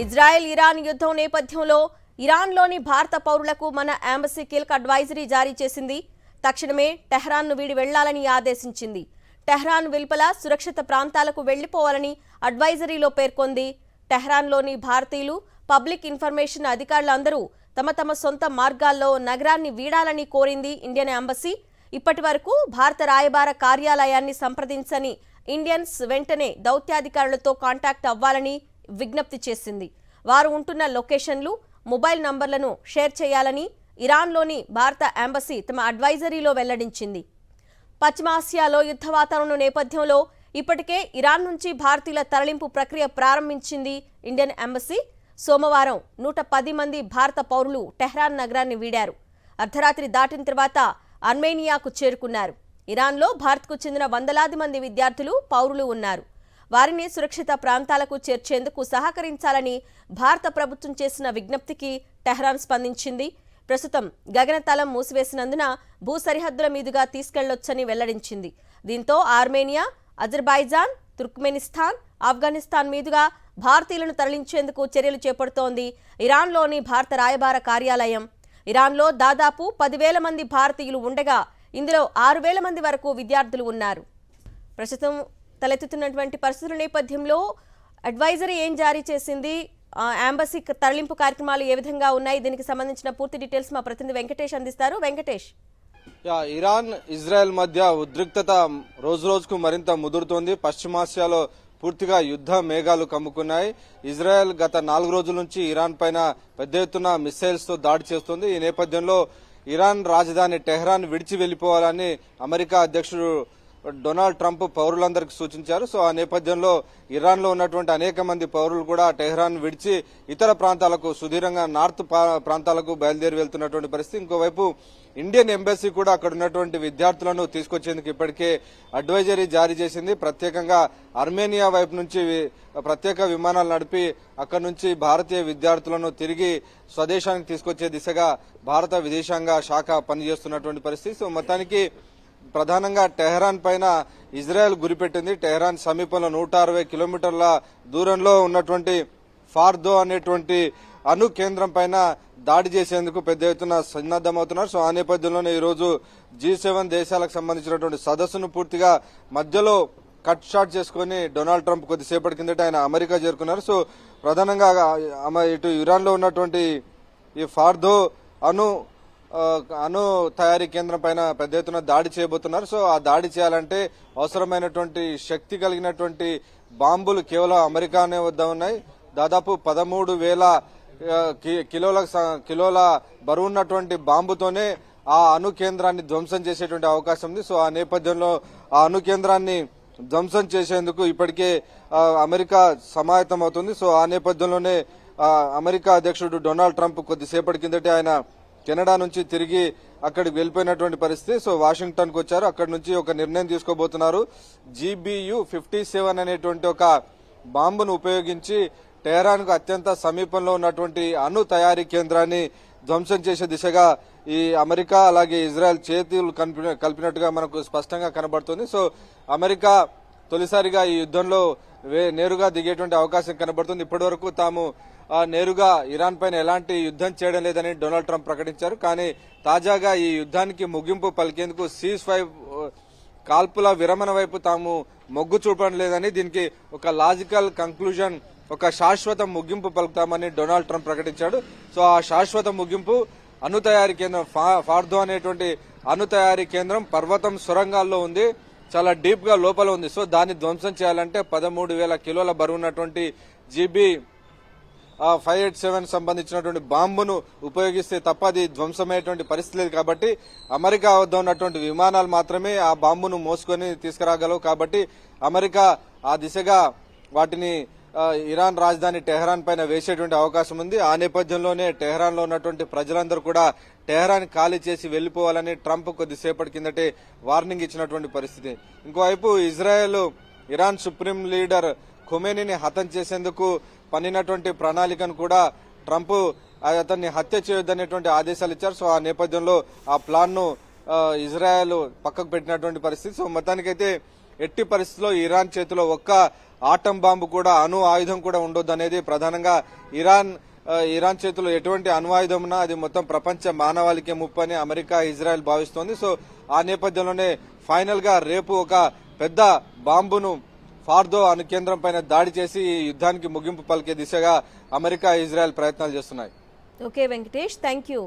Israel Iran యుద్ధం నేపథ్యంలో ఇరాన్లోని భారత పౌరులకు మన ఎంబసీ కీలక అడ్వైజరీ జారీ చేసింది. తక్షణమే టెహ్రాన్ను వీడి వెళ్లాలని ఆదేశించింది. టెహ్రాన్ వెలుపల సురక్షిత ప్రాంతాలకు వెళ్లిపోవాలని అడ్వైజరీలో పేర్కొంది. టెహ్రాన్లోని భారతీయులు, పబ్లిక్ ఇన్ఫర్మేషన్ అధికారులందరూ తమ తమ సొంత మార్గాల్లో నగరాన్ని వీడాలని కోరింది ఇండియన్ ఎంబసీ. ఇప్పటి వరకు భారత రాయబార కార్యాలయాన్ని సంప్రదించని ఇండియన్స్ వెంటనే దౌత్యాధికారులతో కాంటాక్ట్ అవ్వాలని విజ్ఞప్తి చేసింది. వారు ఉంటున్న లొకేషన్లు, మొబైల్ నంబర్లను షేర్ చేయాలని ఇరాన్లోని భారత ఎంబసీ తమ అడ్వైజరీలో వెల్లడించింది. పశ్చిమాసియాలో యుద్ధ వాతావరణం నేపథ్యంలో ఇప్పటికే ఇరాన్ నుంచి భారతీయుల తరలింపు ప్రక్రియ ప్రారంభించింది ఇండియన్ ఎంబసీ. సోమవారం 110 మంది భారత పౌరులు టెహ్రాన్ నగరాన్ని వీడారు. అర్ధరాత్రి దాటిన తర్వాత అర్మేనియాకు చేరుకున్నారు. ఇరాన్లో భారత్కు చెందిన వందలాది మంది విద్యార్థులు, పౌరులు ఉన్నారు. వారిని సురక్షిత ప్రాంతాలకు చేర్చేందుకు సహకరించాలని భారత ప్రభుత్వం చేసిన విజ్ఞప్తికి టెహ్రాన్ స్పందించింది. ప్రస్తుతం గగనతలం మూసివేసినందున భూ సరిహద్దుల మీదుగా తీసుకెళ్లొచ్చని వెల్లడించింది. దీంతో ఆర్మేనియా, అజర్బైజాన్, తుర్క్మెనిస్తాన్, ఆఫ్ఘనిస్తాన్ మీదుగా భారతీయులను తరలించేందుకు చర్యలు చేపడుతోంది ఇరాన్లోని భారత రాయబార కార్యాలయం. ఇరాన్లో దాదాపు 10,000 మంది భారతీయులు ఉండగా ఇందులో 6,000 మంది వరకు విద్యార్థులు ఉన్నారు. ప్రస్తుతం తలెత్తుతున్నటువంటి పరిస్థితుల నేపథ్యంలో అడ్వైజరీ ఏం జారీ చేసింది, ఎంబసీ తరలింపు కార్యక్రమాలు ఏ విధంగా ఉన్నాయి, దీనికి సంబంధించిన పూర్తి డీటెయిల్స్ మా ప్రతినిధి వెంకటేష్ అందిస్తారు. వెంకటేష్. ఇరాన్, ఇజ్రాయెల్ మధ్య ఉద్రిక్తత రోజు రోజుకు మరింత ముదురుతోంది. పశ్చిమాసియాలో పూర్తిగా యుద్ధ మేఘాలు కమ్ముకున్నాయి. ఇజ్రాయెల్ గత 4 రోజుల నుంచి ఇరాన్ పైన పెద్ద ఎత్తున మిసైల్స్ తో దాడి చేస్తోంది. ఈ నేపథ్యంలో ఇరాన్ రాజధాని టెహ్రాన్ విడిచి వెళ్లిపోవాలని అమెరికా అధ్యక్షుడు డొనాల్డ్ ట్రంప్ పౌరులందరికీ సూచించారు. సో ఆ నేపథ్యంలో ఇరాన్ లో ఉన్నటువంటి అనేక మంది పౌరులు కూడా టెహ్రాన్ విడిచి ఇతర ప్రాంతాలకు, సుదీర్ఘంగా నార్త్ ప్రాంతాలకు బయలుదేరి వెళ్తున్నటువంటి పరిస్థితి. ఇంకోవైపు ఇండియన్ ఎంబసీ కూడా అక్కడ ఉన్నటువంటి విద్యార్థులను తీసుకొచ్చేందుకు ఇప్పటికే అడ్వైజరీ జారీ చేసింది. ప్రత్యేకంగా అర్మేనియా వైపు నుంచి ప్రత్యేక విమానాలు నడిపి అక్కడి నుంచి భారతీయ విద్యార్థులను తిరిగి స్వదేశానికి తీసుకొచ్చే దిశగా భారత విదేశాంగ శాఖ పనిచేస్తున్నటువంటి పరిస్థితి. సో మొత్తానికి ప్రధానంగా టెహ్రాన్ పైన ఇజ్రాయెల్ గురిపెట్టింది. టెహ్రాన్ సమీపంలో 160 కిలోమీటర్ల దూరంలో ఉన్నటువంటి ఫార్దో అనేటువంటి అణు కేంద్రం పైన దాడి చేసేందుకు పెద్ద ఎత్తున సన్నద్దమవుతున్నారు. సో ఆ నేపథ్యంలోనే ఈ రోజు G7 దేశాలకు సంబంధించినటువంటి సదస్సును పూర్తిగా మధ్యలో కట్ షాట్ చేసుకుని డొనాల్డ్ ట్రంప్ కొద్దిసేపటి కిందట ఆయన అమెరికా చేరుకున్నారు. సో ప్రధానంగా ఇటు ఇరాన్ లో ఉన్నటువంటి ఈ ఫార్దో అణు తయారీ కేంద్రం పైన పెద్ద ఎత్తున దాడి చేయబోతున్నారు. సో ఆ దాడి చేయాలంటే అవసరమైనటువంటి శక్తి కలిగినటువంటి బాంబులు కేవలం అమెరికానే వద్ద ఉన్నాయి. దాదాపు 13,000 కిలోల బరువున్నటువంటి బాంబుతోనే ఆ అణు కేంద్రాన్ని ధ్వంసం చేసేటువంటి అవకాశం ఉంది. సో ఆ నేపథ్యంలో ఆ అణు కేంద్రాన్ని ధ్వంసం చేసేందుకు ఇప్పటికే అమెరికా సమాయత్తం అవుతుంది. సో ఆ నేపథ్యంలోనే అమెరికా అధ్యక్షుడు డొనాల్డ్ ట్రంప్ కొద్దిసేపటి కిందటే ఆయన కెనడా నుంచి తిరిగి అక్కడికి వెళ్లిపోయినటువంటి పరిస్థితి. సో వాషింగ్టన్ కు వచ్చారు. అక్కడి నుంచి ఒక నిర్ణయం తీసుకోబోతున్నారు. GBU-57 అనేటువంటి ఒక బాంబును ఉపయోగించి టెహ్రాన్ కు అత్యంత సమీపంలో ఉన్నటువంటి అణు తయారీ కేంద్రాన్ని ధ్వంసం చేసే దిశగా ఈ అమెరికా అలాగే ఇజ్రాయెల్ చేతులు కలిపినట్టుగా మనకు స్పష్టంగా కనబడుతుంది. సో అమెరికా తొలిసారిగా ఈ యుద్ధంలో నేరుగా దిగేటువంటి అవకాశం కనబడుతుంది. ఇప్పటి వరకు తాము నేరుగా ఇరాన్ పైన ఎలాంటి యుద్ధం చేయడం లేదని డొనాల్డ్ ట్రంప్ ప్రకటించారు. కానీ తాజాగా ఈ యుద్ధానికి ముగింపు పలికేందుకు కాల్పుల విరమణ వైపు తాము మొగ్గు చూపడం లేదని, దీనికి ఒక లాజికల్ కంక్లూజన్, ఒక శాశ్వత ముగింపు పలుకుతామని డొనాల్డ్ ట్రంప్ ప్రకటించాడు. సో ఆ శాశ్వత ముగింపు అణు తయారీ కేంద్రం ఫార్దో అనేటువంటి అణు తయారీ కేంద్రం పర్వతం సొరంగాల్లో ఉంది, చాలా డీప్ గా లోపల ఉంది. సో దాన్ని ధ్వంసం చేయాలంటే 13,000 కిలోల బరువున్నటువంటి GB-587 సంబంధించినటువంటి బాంబును ఉపయోగిస్తే తప్ప అది ధ్వంసమయ్యేటువంటి పరిస్థితి లేదు. కాబట్టి అమెరికా వద్ద ఉన్నటువంటి విమానాలు మాత్రమే ఆ బాంబును మోసుకొని తీసుకురాగలవు. కాబట్టి అమెరికా ఆ దిశగా వాటిని ఇరాన్ రాజధాని టెహ్రాన్ పైన వేసేటువంటి అవకాశం ఉంది. ఆ నేపథ్యంలోనే టెహ్రాన్ లో ఉన్నటువంటి ప్రజలందరూ కూడా టెహ్రాన్ ఖాళీ చేసి వెళ్లిపోవాలని ట్రంప్ కొద్దిసేపటి కిందటే వార్నింగ్ ఇచ్చినటువంటి పరిస్థితి. ఇంకోవైపు ఇజ్రాయెల్ ఇరాన్ సుప్రీం లీడర్ ఖొమేనీని హతం చేసేందుకు పన్నినటువంటి ప్రణాళికను కూడా ట్రంప్ అతన్ని హత్య చేయొద్దనేటువంటి ఆదేశాలు ఇచ్చారు. సో ఆ నేపథ్యంలో ఆ ప్లాన్ ను ఇజ్రాయెల్ పక్కకు పెట్టినటువంటి పరిస్థితి. సో మొత్తానికైతే ఎట్టి పరిస్థితుల్లో ఇరాన్ చేతిలో ఒక్క ఆటం బాంబు కూడా అణు ఆయుధం కూడా ఉండొద్దు అనేది ప్రధానంగా ఇరాన్ చేతిలో ఎటువంటి అణ్వాయుధం ఉన్నా అది మొత్తం ప్రపంచ మానవాళికే ముప్పు అని అమెరికా ఇజ్రాయెల్ భావిస్తోంది. సో ఆ నేపథ్యంలోనే ఫైనల్ గా రేపు ఒక పెద్ద బాంబును ఫార్దో అణు కేంద్రం పైన దాడి చేసి ఈ యుద్ధానికి ముగింపు పలికే దిశగా అమెరికా ఇజ్రాయెల్ ప్రయత్నాలు చేస్తున్నాయి. Okay Venkatesh, thank you.